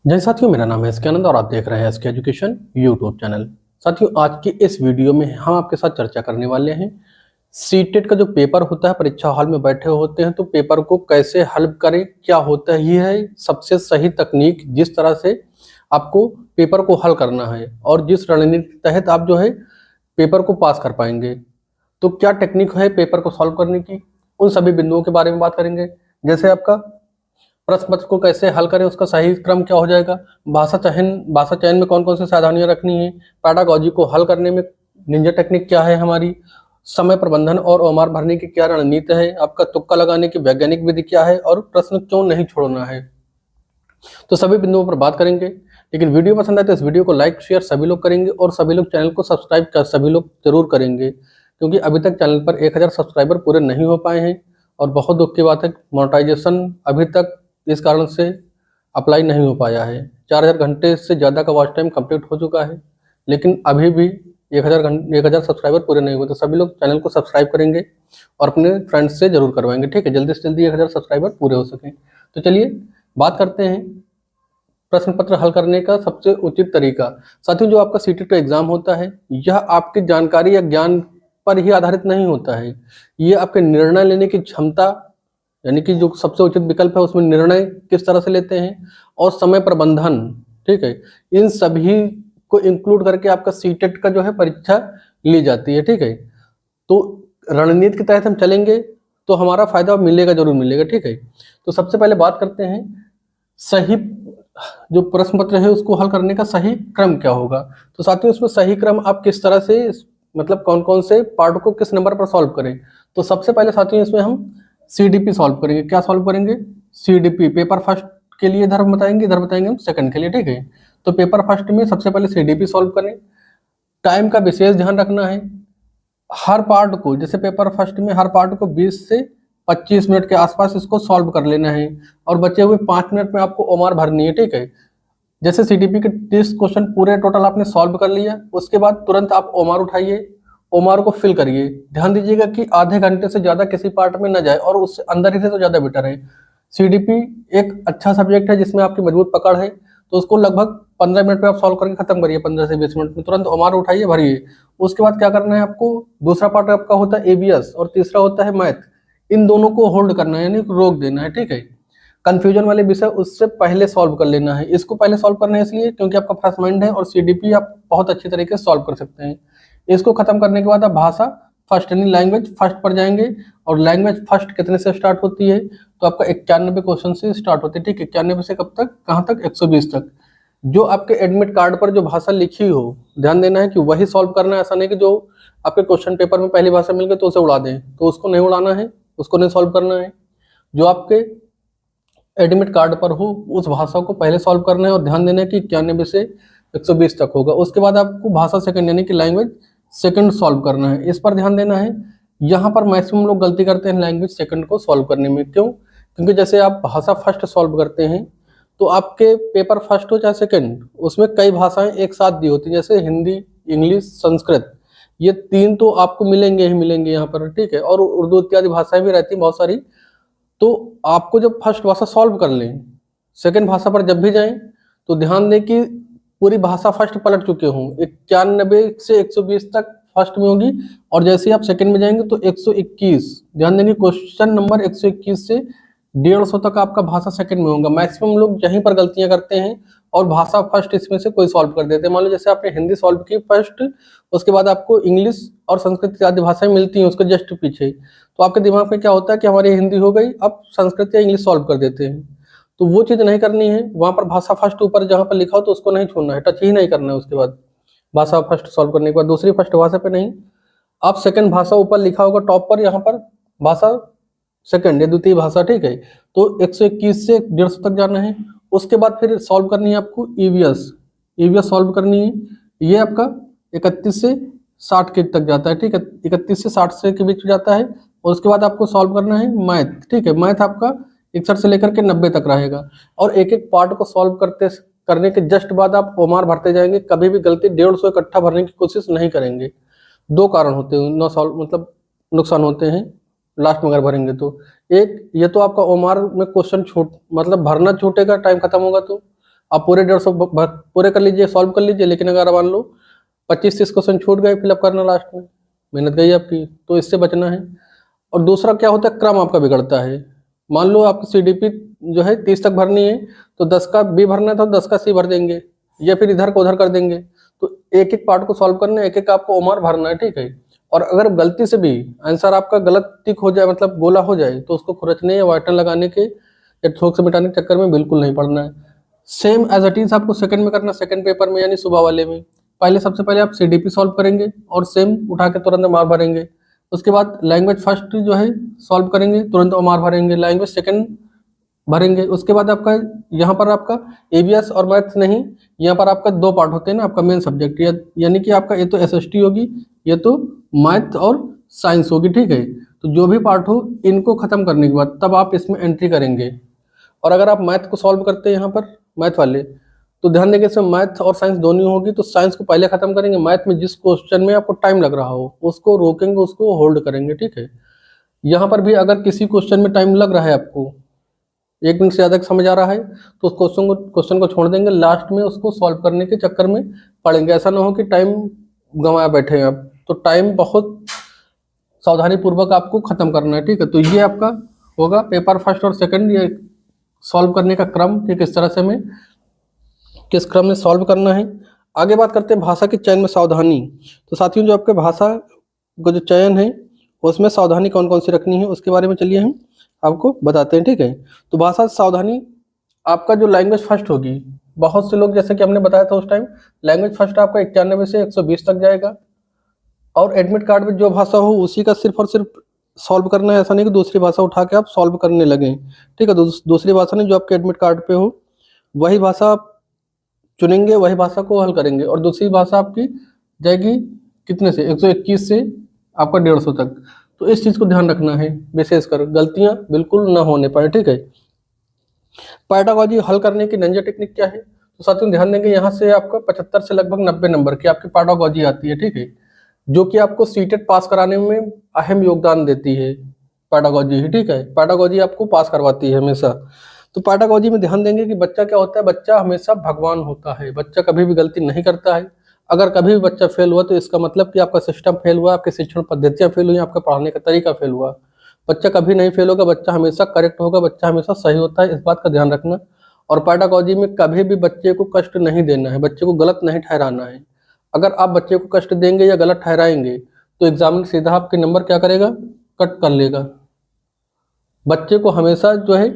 जय साथियों, मेरा नाम है एसके आनंद और आप देख रहे हैं एसके एजुकेशन यूट्यूब चैनल। साथियों, आज की इस वीडियो में हम आपके साथ चर्चा करने वाले हैं सीटेट का जो पेपर होता है। परीक्षा हॉल में बैठे होते हैं तो पेपर को कैसे हल करें, क्या होता है, ये है सबसे सही तकनीक जिस तरह से आपको पेपर को हल करना है और जिस रणनीति के तहत आप जो है पेपर को पास कर पाएंगे। तो क्या टेक्निक है पेपर को सॉल्व करने की, उन सभी बिंदुओं के बारे में बात करेंगे। जैसे आपका प्रश्न पत्र को कैसे हल करें, उसका सही क्रम क्या हो जाएगा, भाषा चयन में कौन कौन सी सावधानियां रखनी है, पैडागॉजी को हल करने में निंजा टेक्निक क्या है हमारी, समय प्रबंधन और ओमार भरने की क्या रणनीति है, आपका तुक्का लगाने की वैज्ञानिक विधि क्या है और प्रश्न क्यों नहीं छोड़ना है। तो सभी बिंदुओं पर बात करेंगे। लेकिन वीडियो पसंद आए तो इस वीडियो को लाइक शेयर सभी लोग करेंगे और सभी लोग चैनल को सब्सक्राइब कर सभी लोग जरूर करेंगे, क्योंकि अभी तक चैनल पर 1000 सब्सक्राइबर पूरे नहीं हो पाए हैं और बहुत दुख की बात है, मोनेटाइजेशन अभी तक इस कारण से अप्लाई नहीं हो पाया है। 4000 घंटे से ज़्यादा का वॉच टाइम कंप्लीट हो चुका है, लेकिन अभी भी 1000 सब्सक्राइबर पूरे नहीं हुए। तो सभी लोग चैनल को सब्सक्राइब करेंगे और अपने फ्रेंड्स से जरूर करवाएंगे, ठीक है, जल्दी से जल्दी 1000 सब्सक्राइबर पूरे हो सकें। तो चलिए बात करते हैं प्रश्न पत्र हल करने का सबसे उचित तरीका। साथियों, जो आपका सीटेट का एग्जाम होता है यह आपकी जानकारी या ज्ञान पर ही आधारित नहीं होता है, ये आपके निर्णय लेने की क्षमता, यानी कि जो सबसे उचित विकल्प है उसमें निर्णय किस तरह से लेते हैं, और समय प्रबंधन, ठीक है, इन सभी को इंक्लूड करके आपका सीटेट का जो है परीक्षा ली जाती है, ठीक है। तो रणनीति के तहत हम चलेंगे तो हमारा फायदा मिलेगा, जरूर मिलेगा, ठीक है। तो सबसे पहले बात करते हैं सही जो प्रश्न पत्र है उसको हल करने का सही क्रम क्या होगा। तो साथियों, इसमें सही क्रम आप किस तरह से, मतलब कौन कौन से पार्ट को किस नंबर पर सॉल्व करें। तो सबसे पहले साथियों इसमें हम सीडीपी सॉल्व करेंगे। क्या सॉल्व करेंगे? सीडीपी, पेपर फर्स्ट के लिए इधर बताएंगे, इधर बताएंगे हम सेकंड के लिए, ठीक है। तो पेपर फर्स्ट में सबसे पहले सीडीपी सॉल्व करें। टाइम का विशेष ध्यान रखना है। हर पार्ट को, जैसे पेपर फर्स्ट में हर पार्ट को 20 से 25 मिनट के आसपास इसको सॉल्व कर लेना है और बचे हुए 5 मिनट में आपको ओमार भरनी है, ठीक है। जैसे सीडीपी के 30 क्वेश्चन पूरे टोटल आपने सॉल्व कर लिया, उसके बाद तुरंत आप ओमार उठाइए, ओमार को फिल करिए। ध्यान दीजिएगा कि आधे घंटे से ज्यादा किसी पार्ट में न जाए और उससे अंदर ही से तो ज्यादा बेटर है। सीडीपी एक अच्छा सब्जेक्ट है जिसमें आपकी मजबूत पकड़ है, तो उसको लगभग 15 मिनट में आप सॉल्व करके खत्म करिए। 15 से 20 मिनट में तुरंत ओमार उठाइए, भरिए। उसके बाद क्या करना है आपको, दूसरा पार्ट आपका होता है एबीएस और तीसरा होता है मैथ। इन दोनों को होल्ड करना है, यानी रोक देना है, ठीक है। कंफ्यूजन वाले विषय उससे पहले सॉल्व कर लेना है। इसको पहले सॉल्व करना है इसलिए क्योंकि आपका फर्स्ट माइंड है और सीडीपी आप बहुत अच्छी तरीके से सॉल्व कर सकते हैं। इसको खत्म करने के बाद आप भाषा फर्स्ट यानी लैंग्वेज फर्स्ट पर जाएंगे। और लैंग्वेज फर्स्ट कितने से स्टार्ट होती है? तो आपका 91 क्वेश्चन से स्टार्ट होती है, ठीक है। 91 से कब तक, कहाँ तक? 120 तक। जो आपके एडमिट कार्ड पर जो भाषा लिखी हो, ध्यान देना है कि वही सॉल्व करना है। ऐसा नहीं कि जो आपके क्वेश्चन पेपर में पहली भाषा मिल गई तो उसे उड़ा दें, तो उसको नहीं उड़ाना है, उसको नहीं सॉल्व करना है। जो आपके एडमिट कार्ड पर हो उस भाषा को पहले सॉल्व करना है और ध्यान देना है कि 91 से 120 तक होगा। उसके बाद आपको भाषा सेकंड यानी कि लैंग्वेज सेकंड सॉल्व करना है, इस पर ध्यान देना है। यहाँ पर मैक्सिमम लोग गलती करते हैं लैंग्वेज सेकंड को सॉल्व करने में। क्यों? क्योंकि जैसे आप भाषा फर्स्ट सॉल्व करते हैं तो आपके पेपर फर्स्ट हो चाहे सेकंड, उसमें कई भाषाएं एक साथ दी होती हैं, जैसे हिंदी, इंग्लिश, संस्कृत, ये तीन तो आपको मिलेंगे ही मिलेंगे यहाँ पर, ठीक है। और उर्दू इत्यादि भाषाएं भी रहती हैं बहुत सारी। तो आपको जब फर्स्ट भाषा सॉल्व कर लें, सेकंड भाषा पर जब भी जाएं तो ध्यान दें कि पूरी भाषा फर्स्ट पलट चुके हों। 91 से 120 तक फर्स्ट में होगी और जैसे ही आप सेकंड में जाएंगे तो 121, ध्यान देंगे क्वेश्चन नंबर 121 से 150 तक आपका भाषा सेकंड में होगा। मैक्सिमम लोग यहीं पर गलतियां करते हैं और भाषा फर्स्ट इसमें से कोई सॉल्व कर देते हैं। मान लो जैसे आपने हिंदी सॉल्व की फर्स्ट, उसके बाद आपको इंग्लिश और संस्कृत इत्यादि भाषाएं मिलती हैं उसके जस्ट पीछे, तो आपके दिमाग में क्या होता है कि हमारी हिंदी हो गई, अब संस्कृत या इंग्लिश सॉल्व कर देते हैं। तो वो चीज़ नहीं करनी है। वहाँ पर भाषा फर्स्ट ऊपर जहाँ पर लिखा हो तो उसको नहीं छोड़ना है, टच ही नहीं करना है। उसके बाद भाषा फर्स्ट सॉल्व करने के बाद दूसरी फर्स्ट भाषा पे नहीं, आप सेकंड भाषा ऊपर लिखा होगा टॉप पर, यहाँ पर भाषा सेकंड या द्वितीय भाषा, ठीक है। तो 121 से 150 तक जाना है। उसके बाद फिर सॉल्व करनी है आपको ईवीएस, ईवीएस सॉल्व करनी है। ये आपका 31 से 60 के तक जाता है, ठीक है, 31 से 60 से के बीच जाता है। और उसके बाद आपको सॉल्व करना है मैथ, ठीक है। मैथ आपका 61 से लेकर के 90 तक रहेगा और एक एक पार्ट को सॉल्व करने के जस्ट बाद आप ओमार भरते जाएंगे। कभी भी गलती 150 इकट्ठा भरने की कोशिश नहीं करेंगे। दो कारण होते हैं, नो सॉल्व मतलब नुकसान होते हैं लास्ट में अगर भरेंगे तो। एक ये तो आपका ओमार में क्वेश्चन छूट मतलब भरना छूटेगा, टाइम खत्म होगा तो। आप पूरे 150 पूरे कर लीजिए, सॉल्व कर लीजिए, लेकिन अगर मान लो 25-30 क्वेश्चन छूट गए फिलअप करना लास्ट में, मेहनत गई आपकी, तो इससे बचना है। और दूसरा क्या होता है, क्रम आपका बिगड़ता है। मान लो आपकी सीडीपी जो है 30 तक भरनी है, तो 10 का बी भरना था, 10 का सी भर देंगे, या फिर इधर को उधर कर देंगे। तो एक एक पार्ट को सॉल्व करना है, एक एक आपको ओमार भरना है, ठीक है। और अगर गलती से भी आंसर आपका गलत टिक हो जाए, मतलब गोला हो जाए, तो उसको खुरचने या वाइटन लगाने के या थोक से मिटाने के चक्कर में बिल्कुल नहीं पढ़ना है। सेम एज इट इज आपको सेकंड में करना, सेकंड पेपर में यानी सुबह वाले में। पहले सबसे पहले आप सीडीपी सॉल्व करेंगे और सेम उठा के तुरंत मार भरेंगे। उसके बाद लैंग्वेज फर्स्ट जो है सॉल्व करेंगे, तुरंत मार भरेंगे, लैंग्वेज सेकंड भरेंगे। उसके बाद आपका यहाँ पर आपका एबीएस और मैथ्स नहीं, यहाँ पर आपका 2 पार्ट होते हैं ना आपका मेन सब्जेक्ट, यानी कि आपका ये तो एसएसटी होगी, ये तो मैथ और साइंस होगी, ठीक है। तो जो भी पार्ट हो इनको खत्म करने के बाद तब आप इसमें एंट्री करेंगे। और अगर आप मैथ को सॉल्व करते हैं यहाँ पर मैथ वाले, तो ध्यान देंगे इसमें मैथ और साइंस दोनों होगी। तो साइंस को पहले खत्म करेंगे, मैथ में जिस क्वेश्चन में आपको टाइम लग रहा हो उसको रोकेंगे, उसको होल्ड करेंगे, ठीक है। यहाँ पर भी अगर किसी क्वेश्चन में टाइम लग रहा है, आपको 1 मिनट से ज़्यादा समझ आ रहा है, तो उस क्वेश्चन को छोड़ देंगे, लास्ट में उसको सॉल्व करने के चक्कर में पढ़ेंगे। ऐसा ना हो कि टाइम गंवाया बैठे हैं आप, तो टाइम बहुत सावधानी पूर्वक आपको खत्म करना है, ठीक है। तो ये आपका होगा पेपर फर्स्ट और सेकंड, ये सॉल्व करने का क्रम, ठीक है। इस तरह से हमें किस क्रम में सॉल्व करना है। आगे बात करते हैं भाषा के चयन में सावधानी। तो साथियों, जो आपके भाषा का जो चयन है उसमें सावधानी कौन कौन सी रखनी है, उसके बारे में चलिए हम आपको बताते हैं, ठीक है। तो भाषा सावधानी, आपका जो लैंग्वेज फर्स्ट होगी, बहुत से लोग जैसे कि हमने बताया था उस टाइम, लैंग्वेज फर्स्ट आपका 91 से 120 तक जाएगा। और एडमिट कार्ड में जो भाषा हो उसी का सिर्फ और सिर्फ सॉल्व करना है। ऐसा नहीं कि दूसरी भाषा उठा के आप सॉल्व करने लगें, ठीक है। दूसरी भाषा नहीं, जो आपके एडमिट कार्ड पे हो वही भाषा आप चुनेंगे, वही भाषा को हल करेंगे। और दूसरी भाषा आपकी जाएगी कितने से, 121 से आपका 150 तक। तो इस चीज़ को ध्यान रखना है, विशेषकर गलतियां बिल्कुल ना होने पाए, ठीक है। पैडागॉजी हल करने की निंजा टेक्निक क्या है, तो साथियों ध्यान देंगे, यहाँ से आपका 75 से लगभग 90 नंबर की आपकी पैडागॉजी आती है, ठीक है, जो कि आपको सीटेट पास कराने में अहम योगदान देती है। पैडागॉजी ही, ठीक है, पैडागॉजी आपको पास करवाती है हमेशा। तो पैडागॉजी में ध्यान देंगे कि बच्चा क्या होता है, बच्चा हमेशा भगवान होता है, बच्चा कभी भी गलती नहीं करता है। अगर कभी भी बच्चा फेल हुआ तो इसका मतलब कि आपका सिस्टम फेल हुआ, आपकी शिक्षण पद्धतियाँ फेल हुई, आपका पढ़ाने का तरीका फेल हुआ। बच्चा कभी नहीं फेल होगा, बच्चा हमेशा करेक्ट होगा, बच्चा हमेशा सही होता है, इस बात का ध्यान रखना। और पैडागॉजी में कभी भी बच्चे को कष्ट नहीं देना है, बच्चे को गलत नहीं ठहराना है। अगर आप बच्चे को कष्ट देंगे या गलत ठहराएंगे तो एग्जामिनर सीधा आपके नंबर क्या करेगा, कट कर लेगा। बच्चे को हमेशा जो है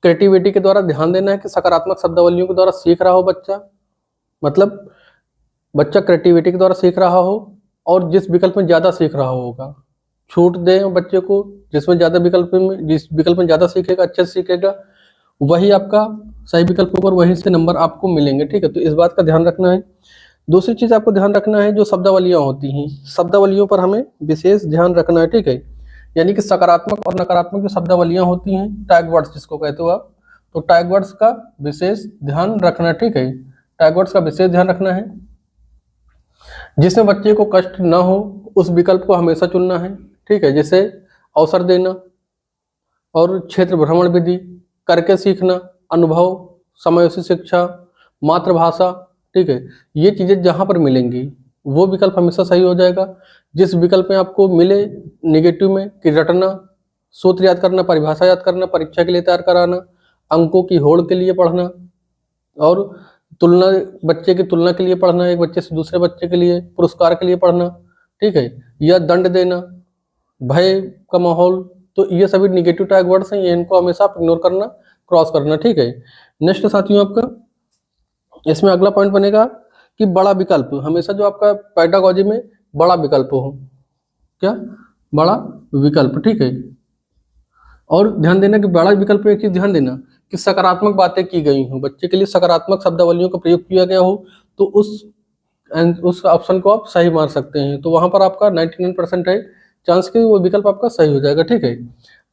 क्रिएटिविटी के द्वारा ध्यान देना है कि सकारात्मक शब्दावलियों के द्वारा सीख रहा हो बच्चा, मतलब बच्चा क्रिएटिविटी के द्वारा सीख रहा हो और जिस विकल्प में ज़्यादा सीख रहा होगा। छूट दें बच्चे को, जिस विकल्प में ज़्यादा सीखेगा, अच्छे से सीखेगा, वही आपका सही विकल्प होगा और वहीं से नंबर आपको मिलेंगे, ठीक है। तो इस बात का ध्यान रखना है। दूसरी चीज़ आपको ध्यान रखना है, जो शब्दावलियाँ होती हैं, शब्दावलियों पर हमें विशेष ध्यान रखना है, ठीक है। यानी कि सकारात्मक और नकारात्मक जो शब्दावलियाँ होती हैं, टैग वर्ड्स जिसको कहते हो आप, तो टैग वर्ड्स का विशेष ध्यान रखना है, ठीक है। टैग वर्ड्स का विशेष ध्यान रखना है। जिसमें बच्चे को कष्ट न हो उस विकल्प को हमेशा चुनना है, ठीक है। जैसे अवसर देना और क्षेत्र भ्रमण विधि, करके सीखना, अनुभव, समयोचित शिक्षा, मातृभाषा, ठीक है। ये चीज़ें जहाँ पर मिलेंगी वो विकल्प हमेशा सही हो जाएगा। जिस विकल्प में आपको मिले निगेटिव में कि रटना, सूत्र याद करना, परिभाषा याद करना, परीक्षा के लिए तैयार कराना, अंकों की होड़ के लिए पढ़ना, और तुलना, बच्चे की तुलना के लिए पढ़ना, एक बच्चे से दूसरे बच्चे के लिए, पुरस्कार के लिए पढ़ना, ठीक है, या दंड देना, भय का माहौल, तो ये सभी निगेटिव टैग वर्ड्स हैं, ये इनको हमेशा आप इग्नोर करना, क्रॉस करना, ठीक है। नेक्स्ट साथियों, आपका इसमें अगला पॉइंट बनेगा कि बड़ा विकल्प, हमेशा जो आपका पैडागॉजी में बड़ा विकल्प हो, क्या बड़ा विकल्प, ठीक है। और ध्यान देना कि बड़ा विकल्प में एक चीज ध्यान देना कि सकारात्मक बातें की गई हो, बच्चे के लिए सकारात्मक शब्दावलियों का प्रयोग किया गया हो, तो उस ऑप्शन को आप सही मार सकते हैं। तो वहां पर आपका 99% है चांस कि वो विकल्प आपका सही हो जाएगा, ठीक है।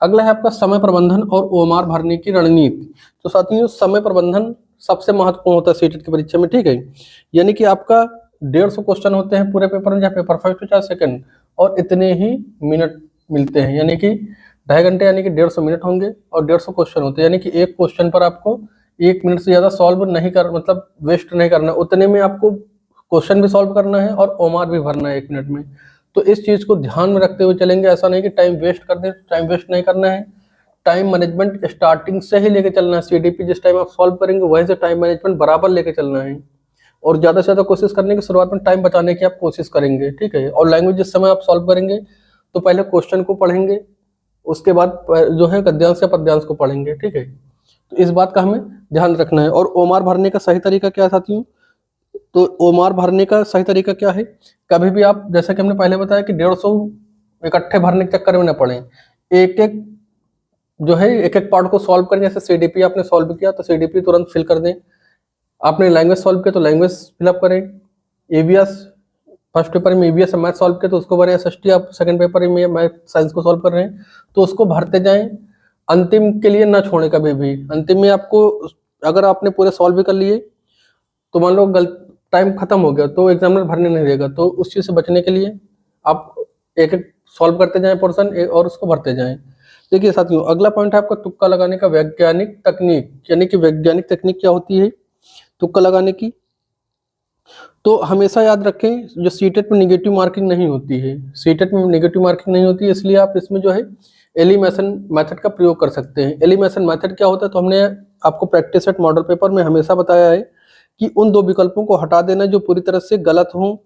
अगला है आपका समय प्रबंधन और ओएमआर भरने की रणनीति। तो साथियों, समय प्रबंधन सबसे महत्वपूर्ण होता है सीटेट की परीक्षा में, ठीक है। यानी कि आपका 150 क्वेश्चन होते हैं पूरे पेपर में, चाहे पेपर फर्स्ट हो चाहे सेकंड, और इतने ही मिनट मिलते हैं, यानी कि 2.5 घंटे, यानी कि 150 मिनट होंगे और 150 क्वेश्चन होते हैं, यानी कि एक क्वेश्चन पर आपको 1 मिनट से ज़्यादा सॉल्व नहीं कर मतलब वेस्ट नहीं करना, उतने में आपको क्वेश्चन भी सॉल्व करना है और ओमार भी भरना है 1 मिनट में। तो इस चीज़ को ध्यान में रखते हुए चलेंगे, ऐसा नहीं कि टाइम वेस्ट कर दें, टाइम वेस्ट नहीं करना है। टाइम मैनेजमेंट स्टार्टिंग से ही लेके चलना है, सीडीपी जिस टाइम आप सॉल्व करेंगे वहीं से टाइम मैनेजमेंट बराबर लेके चलना है, और ज़्यादा से ज़्यादा कोशिश करने की शुरुआत में टाइम बचाने की आप कोशिश करेंगे, ठीक है। और लैंग्वेज जिस समय आप सॉल्व करेंगे तो पहले क्वेश्चन को पढ़ेंगे, उसके बाद जो है गद्यांश या पद्यांश को पढ़ेंगे, ठीक है। तो इस बात का हमें ध्यान रखना है। और ओमार भरने का सही तरीका क्या है साथियों, तो ओमार भरने का सही तरीका क्या है, कभी भी आप जैसा कि हमने पहले बताया कि 150 इकट्ठे भरने के चक्कर में ना पड़े, एक एक जो है एक एक पार्ट को सॉल्व करें। जैसे सीडीपी आपने सॉल्व किया तो सीडीपी तुरंत फिल कर दें, आपने लैंग्वेज सॉल्व किया तो लैंग्वेज फिलअप करें, ईवीएस फर्स्ट पेपर में ईवीएस मैथ सॉल्व किया तो उसको भरें, एसएसटी आप सेकंड पेपर में मैथ साइंस को सॉल्व कर रहे हैं तो उसको भरते जाएं, अंतिम के लिए ना छोड़ें कभी भी। अंतिम में आपको अगर आपने पूरे सॉल्व भी कर लिए तो मान लो गलत टाइम खत्म हो गया तो एग्जामिनर भरने नहीं देगा, तो उस चीज़ से बचने के लिए आप एक एक सॉल्व करते जाएं पोर्सन और उसको भरते जाएं। देखिए साथियों, अगला पॉइंट है आपका तुक्का लगाने का वैज्ञानिक तकनीक, यानी कि वैज्ञानिक तकनीक क्या होती है तुक्का लगाने की। तो हमेशा याद रखें, जो सीटेट में नेगेटिव मार्किंग नहीं होती है, सीटेट में नेगेटिव मार्किंग नहीं होती है, इसलिए आप इसमें जो है एलिमिनेशन मेथड का प्रयोग कर सकते हैं। एलिमिनेशन मेथड क्या होता है, तो हमने आपको प्रैक्टिस सेट मॉडल पेपर में हमेशा बताया है कि उन 2 विकल्पों को हटा देना जो पूरी तरह से गलत हों,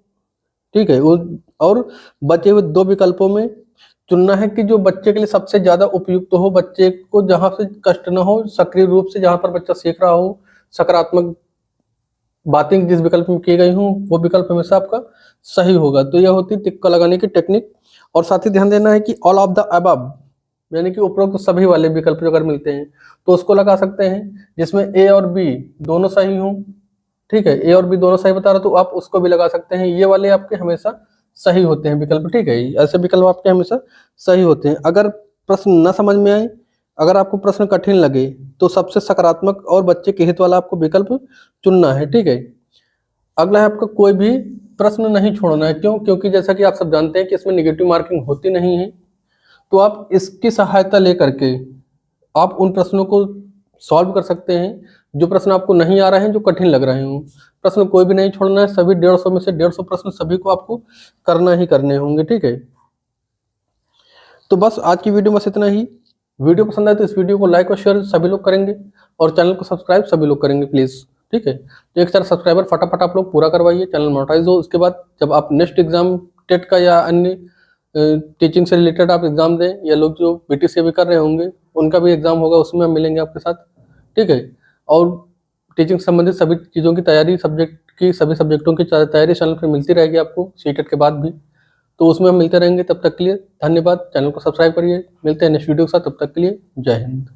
ठीक है, और बचे हुए 2 विकल्पों में चुनना है कि जो बच्चे के लिए सबसे ज़्यादा उपयुक्त हो, बच्चे को जहाँ से कष्ट न हो, सक्रिय रूप से जहाँ पर बच्चा सीख रहा हो, सकारात्मक बातें जिस विकल्प में की गई हूँ वो विकल्प हमेशा आपका सही होगा। तो यह होती है तुक्का लगाने की टेक्निक। और साथ ही ध्यान देना है कि ऑल ऑफ द अबव, यानी कि उपरोक्त तो सभी वाले विकल्प जो अगर मिलते हैं तो उसको लगा सकते हैं, जिसमें ए और बी दोनों सही हों, ठीक है, ए और बी दोनों सही बता रहा तो आप उसको भी लगा सकते हैं। ये वाले आपके हमेशा सही होते हैं विकल्प, ठीक है, ऐसे विकल्प आपके हमेशा सही होते हैं। अगर प्रश्न न समझ में आए, अगर आपको प्रश्न कठिन लगे तो सबसे सकारात्मक और बच्चे के हित वाला आपको विकल्प चुनना है, ठीक है। अगला है आपका कोई भी प्रश्न नहीं छोड़ना है, क्यों, क्योंकि जैसा कि आप सब जानते हैं कि इसमें नेगेटिव मार्किंग होती नहीं है, तो आप इसकी सहायता लेकर के आप उन प्रश्नों को सॉल्व कर सकते हैं जो प्रश्न आपको नहीं आ रहे हैं, जो कठिन लग रहे हों। प्रश्न कोई भी नहीं छोड़ना है, सभी 150 में से 150 प्रश्न सभी को आपको करना ही करने होंगे, ठीक है। तो बस आज की वीडियो में बस इतना ही। वीडियो पसंद आए तो इस वीडियो को लाइक और शेयर सभी लोग करेंगे, और चैनल को सब्सक्राइब सभी लोग करेंगे प्लीज़, ठीक है। तो 1,000 सब्सक्राइबर फटाफट आप लोग पूरा करवाइए, चैनल मोनेटाइज हो। उसके बाद जब आप नेक्स्ट एग्जाम टेट का या अन्य टीचिंग से रिलेटेड आप एग्जाम दें, या लोग जो बीटीसी भी कर रहे होंगे उनका भी एग्जाम होगा, उसमें हम मिलेंगे आपके साथ, ठीक है। और टीचिंग संबंधित सभी चीज़ों की तैयारी, सब्जेक्ट की सभी सब्जेक्टों की तैयारी चैनल पर मिलती रहेगी आपको सीटेट के बाद भी, तो उसमें हम मिलते रहेंगे। तब तक के लिए धन्यवाद, चैनल को सब्सक्राइब करिए, मिलते हैं नेक्स्ट वीडियो के साथ, तब तक के लिए जय हिंद।